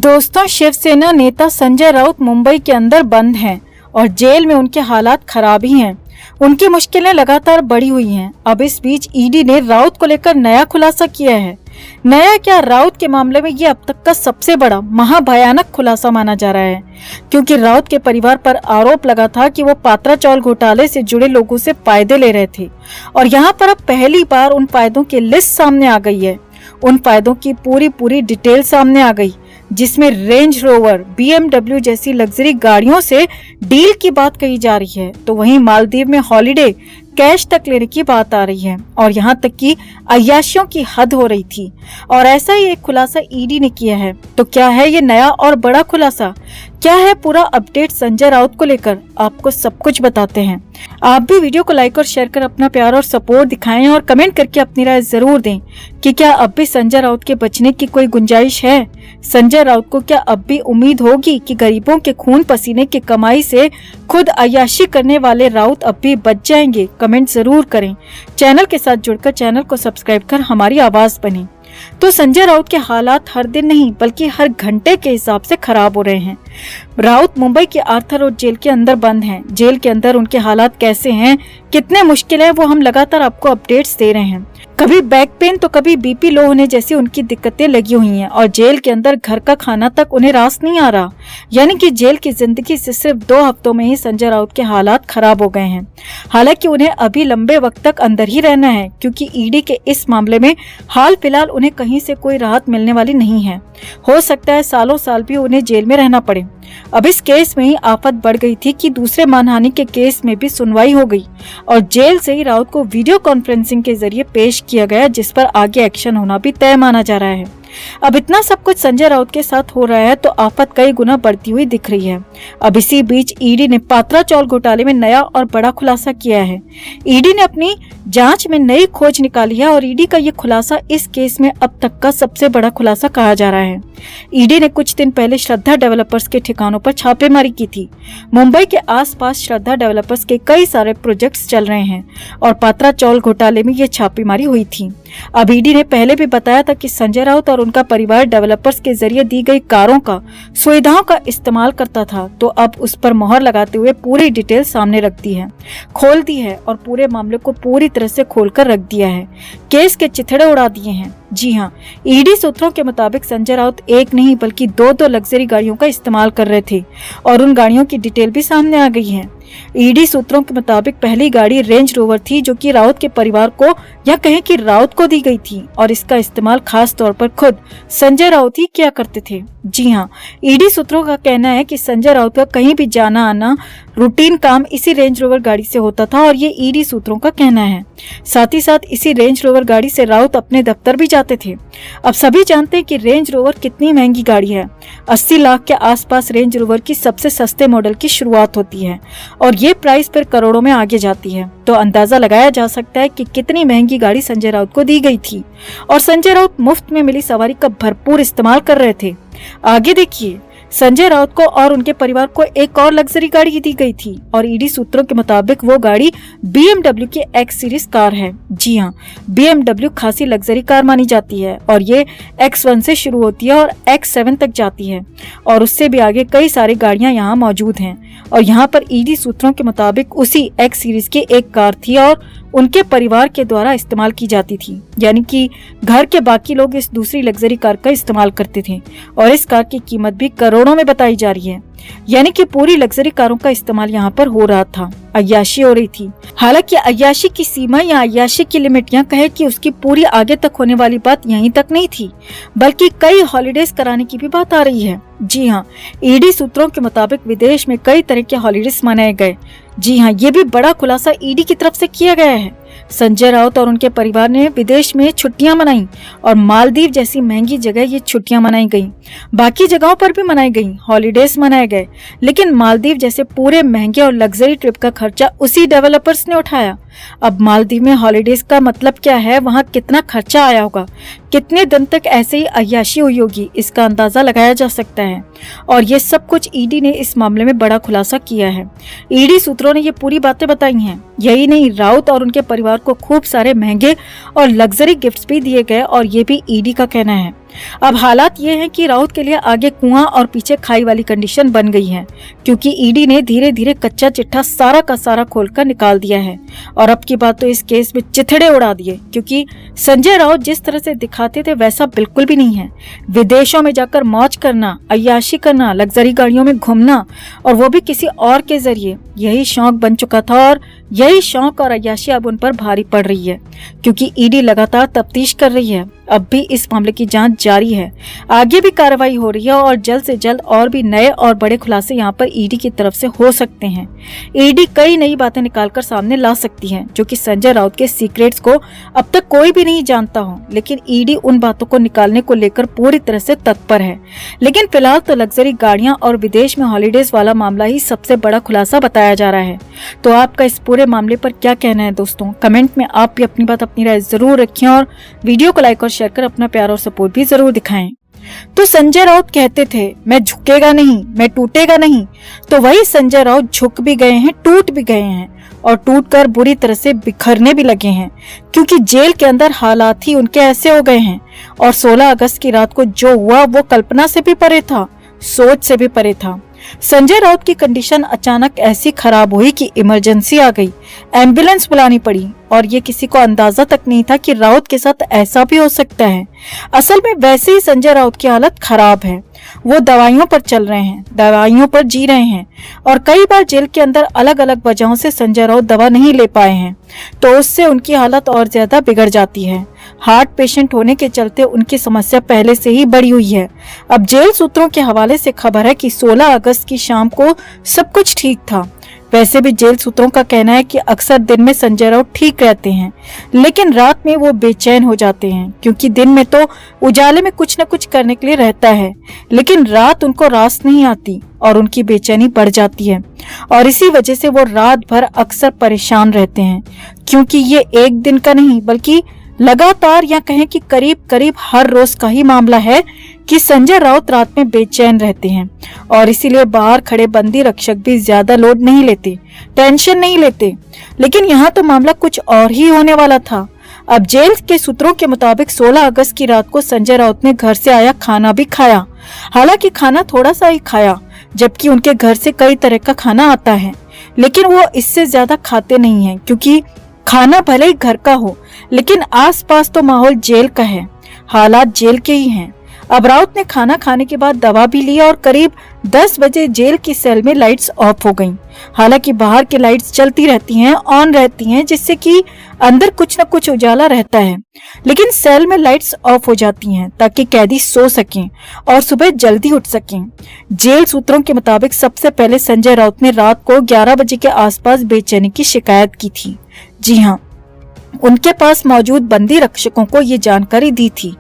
दोस्तों, शिवसेना नेता संजय राउत मुंबई के अंदर बंद हैं और जेल में उनके हालात खराब ही हैं। उनकी मुश्किलें लगातार बढ़ी हुई हैं। अब इस बीच ईडी ने राउत को लेकर नया खुलासा किया है। नया क्या, राउत के मामले में ये अब तक का सबसे बड़ा महाभयानक खुलासा माना जा रहा है, क्योंकि राउत के परिवार पर आरोप लगा था कि वो पात्रा चावल घोटाले से जुड़े लोगों से फायदे ले रहे थे और यहाँ पर अब पहली बार उन फायदों की लिस्ट सामने आ गई है। उन फायदों की पूरी डिटेल सामने आ गई, जिसमें रेंज रोवर, BMW जैसी लग्जरी गाड़ियों से डील की बात कही जा रही है, तो वहीं मालदीव में हॉलिडे कैश तक लेने की बात आ रही है और यहाँ तक कि अय्याशियों की हद हो रही थी। और ऐसा ही एक खुलासा ईडी ने किया है। तो क्या है ये नया और बड़ा खुलासा? क्या है पूरा अपडेट संजय राउत को लेकर? आपको सब कुछ बताते हैं। आप भी वीडियो को लाइक और शेयर कर अपना प्यार और सपोर्ट दिखाएं और कमेंट करके अपनी राय जरूर दें कि क्या अब भी संजय राउत के बचने की कोई गुंजाइश है। संजय राउत को क्या अब भी उम्मीद होगी कि गरीबों के खून पसीने की कमाई से खुद अय्याशी करने वाले राउत अब भी बच जाएंगे? कमेंट जरूर करें। चैनल के साथ जुड़कर चैनल को सब्सक्राइब कर हमारी आवाज बने। तो संजय राउत के हालात हर दिन नहीं बल्कि हर घंटे के हिसाब से खराब हो रहे हैं। राउत मुंबई के आर्थर रोड जेल के अंदर बंद हैं। जेल के अंदर उनके हालात कैसे हैं, कितने मुश्किल है, वो हम लगातार आपको अपडेट्स दे रहे हैं। कभी बैक पेन तो कभी BP लो होने जैसी उनकी दिक्कतें लगी हुई हैं और जेल के अंदर घर का खाना तक उन्हें रास नहीं आ रहा। यानी कि जेल की जिंदगी से सिर्फ 2 हफ्तों में ही संजय राउत के हालात खराब हो गए हैं। हालांकि उन्हें अभी लंबे वक्त तक अंदर ही रहना है, क्योंकि ईडी के इस मामले में हाल फिलहाल उन्हें कहीं से कोई राहत मिलने वाली नहीं है। हो सकता है सालों साल भी उन्हें जेल में रहना पड़े। अब इस केस में ही आफत बढ़ गई थी कि दूसरे मानहानि के केस में भी सुनवाई हो गई और जेल से ही राउत को वीडियो कॉन्फ्रेंसिंग के जरिए पेश किया गया, जिस पर आगे एक्शन होना भी तय माना जा रहा है। अब इतना सब कुछ संजय राउत के साथ हो रहा है तो आफत कई गुना बढ़ती हुई दिख रही है। अब इसी बीच ईडी ने पात्रा चावल घोटाले में नया और बड़ा खुलासा किया है। ईडी ने अपनी जांच में नई खोज निकाली है और ईडी का ये खुलासा इस केस में अब तक का सबसे बड़ा खुलासा कहा जा रहा है। ईडी ने कुछ दिन पहले श्रद्धा डेवलपर्स के ठिकानों पर छापेमारी की थी। मुंबई के आसपास श्रद्धा डेवलपर्स के कई सारे प्रोजेक्ट्स चल रहे हैं और पात्रा चावल घोटाले में ये छापेमारी हुई थी। अब ईडी ने पहले भी बताया था कि संजय राउत और उनका परिवार डेवलपर्स के जरिए दी गई कारों का, सुविधाओं का इस्तेमाल करता था, तो अब उस पर मोहर लगाते हुए पूरी डिटेल सामने रख दी है, खोल दी है और पूरे मामले को पूरी तरह से खोलकर रख दिया है। केस के चिथड़े उड़ा दिए हैं। जी हाँ, ईडी सूत्रों के मुताबिक संजय राउत एक नहीं बल्कि 2 लग्जरी गाड़ियों का इस्तेमाल कर रहे थे और उन गाड़ियों की डिटेल भी सामने आ गई है। ईडी सूत्रों के मुताबिक पहली गाड़ी रेंज रोवर थी, जो कि राउत के परिवार को या कहें कि राउत को दी गई थी और इसका इस्तेमाल खास तौर पर खुद संजय राउत ही किया करते थे। जी हाँ, ईडी सूत्रों का कहना है कि संजय राउत का कहीं भी जाना आना रूटीन काम इसी रेंज रोवर गाड़ी से होता था और ये ईडी सूत्रों का कहना है। साथ ही साथ इसी रेंज रोवर गाड़ी से राउत अपने दफ्तर भी जाते थे। अब सभी जानते हैं कि रेंज रोवर कितनी महंगी गाड़ी है। 80 लाख के आसपास रेंज रोवर की सबसे सस्ते मॉडल की शुरुआत होती है और ये प्राइस फिर करोड़ों में आगे जाती है। तो अंदाजा लगाया जा सकता है कि कितनी महंगी गाड़ी संजय राउत को दी गई थी और संजय राउत मुफ्त में मिली सवारी का भरपूर इस्तेमाल कर रहे थे। आगे देखिए, संजय राउत को और उनके परिवार को एक और लग्जरी गाड़ी दी गई थी और ईडी सूत्रों के मुताबिक वो गाड़ी BMW की X सीरीज कार है। जी हाँ, BMW खासी लग्जरी कार मानी जाती है और ये X1 से शुरू होती है और X7 तक जाती है और उससे भी आगे कई सारी गाड़ियां यहाँ मौजूद हैं। और यहाँ पर ईडी सूत्रों के मुताबिक उसी X सीरीज की एक कार थी और उनके परिवार के द्वारा इस्तेमाल की जाती थी, यानी कि घर के बाकी लोग इस दूसरी लग्जरी कार का इस्तेमाल करते थे और इस कार की कीमत भी करोड़ों में बताई जा रही है। यानी कि पूरी लग्जरी कारों का इस्तेमाल यहाँ पर हो रहा था, अय्याशी हो रही थी। हालांकि अय्याशी की सीमा या अय्याशी की लिमिट या कहे कि उसकी पूरी आगे तक होने वाली बात यहीं तक नहीं थी, बल्कि कई हॉलिडेज कराने की भी बात आ रही है। जी हाँ, ईडी सूत्रों के मुताबिक विदेश में कई तरह के हॉलिडेज मनाए गए। जी हाँ, ये भी बड़ा खुलासा ईडी की तरफ से किया गया है। संजय राउत और उनके परिवार ने विदेश में छुट्टियां मनाई और मालदीव जैसी महंगी जगह ये छुट्टियां मनाई गईं। बाकी जगहों पर भी मनाई गईं, हॉलिडेज मनाए गए, लेकिन मालदीव जैसे पूरे महंगे और लग्जरी ट्रिप का खर्चा उसी डेवलपर्स ने उठाया। अब मालदीव में हॉलिडेज का मतलब क्या है, वहाँ कितना खर्चा आया होगा, कितने दिन तक ऐसे ही अय्याशी हुई होगी, इसका अंदाजा लगाया जा सकता है। और ये सब कुछ ईडी ने इस मामले में बड़ा खुलासा किया है। ईडी सूत्रों ने ये पूरी बातें बताई हैं। यही नहीं, राउत और उनके परिवार को खूब सारे महंगे और लग्जरी गिफ्ट्स भी दिए गए और ये भी ईडी का कहना है। अब हालात ये हैं कि राउत के लिए आगे कुआं और पीछे खाई वाली कंडीशन बन गई है, क्योंकि ईडी ने धीरे धीरे कच्चा चिट्ठा सारा का सारा खोलकर निकाल दिया है। और अब की बात तो इस केस में चिथड़े उड़ा दिए, क्योंकि संजय राउत जिस तरह से दिखाते थे वैसा बिल्कुल भी नहीं है। विदेशों में जाकर मौज करना, अय्याशी करना, लग्जरी गाड़ियों में घूमना, और वो भी किसी और के जरिए, यही शौक बन चुका था। और यही शौक और अय्याशी अब उन पर भारी पड़ रही है, क्योंकि ईडी लगातार तफ्तीश कर रही है। अब भी इस मामले की जांच जारी है, आगे भी कार्रवाई हो रही है और जल्द से जल्द और भी नए और बड़े खुलासे यहाँ पर ईडी की तरफ से हो सकते हैं। ईडी कई नई बातें निकालकर सामने ला सकती है जो कि संजय राउत के सीक्रेट्स को अब तक कोई भी नहीं जानता हो, लेकिन ईडी उन बातों को निकालने को लेकर पूरी तरह से तत्पर है। लेकिन फिलहाल तो लग्जरी गाड़ियां और विदेश में हॉलीडेज वाला मामला ही सबसे बड़ा खुलासा बताया जा रहा है। तो आपका इस पूरे मामले पर क्या कहना है दोस्तों? कमेंट में आप भी अपनी बात, अपनी राय जरूर रखें और वीडियो को लाइक और शेयर कर अपना प्यार और सपोर्ट भी जरूर दिखाएं। तो संजय राउत कहते थे मैं झुकेगा नहीं, मैं टूटेगा नहीं, तो वही संजय राउत झुक भी गए हैं, टूट भी गए हैं और टूटकर बुरी तरह से बिखरने भी लगे हैं, क्योंकि जेल के अंदर हालात ही उनके ऐसे हो गए हैं। और 16 अगस्त की रात को जो हुआ वो कल्पना से भी परे था, सोच से भी परे था। संजय राउत की कंडीशन अचानक ऐसी खराब हुई कि इमरजेंसी आ गई, एम्बुलेंस बुलानी पड़ी, और ये किसी को अंदाजा तक नहीं था कि राउत के साथ ऐसा भी हो सकता है। असल में वैसे ही संजय राउत की हालत खराब है, वो दवाइयों पर चल रहे हैं, दवाइयों पर जी रहे हैं, और कई बार जेल के अंदर अलग अलग वजहों से संजय राउत दवा नहीं ले पाए हैं, तो उससे उनकी हालत और ज्यादा बिगड़ जाती है। हार्ट पेशेंट होने के चलते उनकी समस्या पहले से ही बढ़ी हुई है। अब जेल सूत्रों के हवाले से खबर है कि 16 अगस्त की शाम को सब कुछ ठीक था। वैसे भी जेल सूत्रों का कहना है कि अक्सर दिन में संजय राउत ठीक रहते हैं, लेकिन रात में वो बेचैन हो जाते हैं, क्योंकि दिन में तो उजाले में कुछ न कुछ करने के लिए रहता है, लेकिन रात उनको रास नहीं आती और उनकी बेचैनी बढ़ जाती है। और इसी वजह से वो रात भर अक्सर परेशान रहते हैं, क्योंकि ये एक दिन का नहीं बल्कि लगातार या कहें कि करीब करीब हर रोज का ही मामला है कि संजय राउत रात में बेचैन रहते हैं। और इसीलिए बाहर खड़े बंदी रक्षक भी ज्यादा लोड नहीं लेते, टेंशन नहीं लेते। लेकिन यहाँ तो मामला कुछ और ही होने वाला था। अब जेल के सूत्रों के मुताबिक 16 अगस्त की रात को संजय राउत ने घर से आया खाना भी खाया। हालांकि खाना थोड़ा सा ही खाया, जबकि उनके घर से कई तरह का खाना आता है, लेकिन वो इससे ज्यादा खाते नहीं है, क्योंकि खाना भले ही घर का हो, लेकिन आसपास तो माहौल जेल का है, हालात जेल के ही हैं। अब राउत ने खाना खाने के बाद दवा भी ली और करीब 10 बजे जेल की सेल में लाइट्स ऑफ हो गईं। हालांकि बाहर की लाइट्स चलती रहती हैं, ऑन रहती हैं, जिससे कि अंदर कुछ न कुछ उजाला रहता है, लेकिन सेल में लाइट्स ऑफ हो जाती हैं ताकि कैदी सो सकें और सुबह जल्दी उठ सकें। जेल सूत्रों के मुताबिक सबसे पहले संजय राउत ने रात को 11 बजे के आसपास बेचैनी की शिकायत की थी। जी हाँ, उनके पास मौजूद बंदी रक्षकों को ये जानकारी दी थी।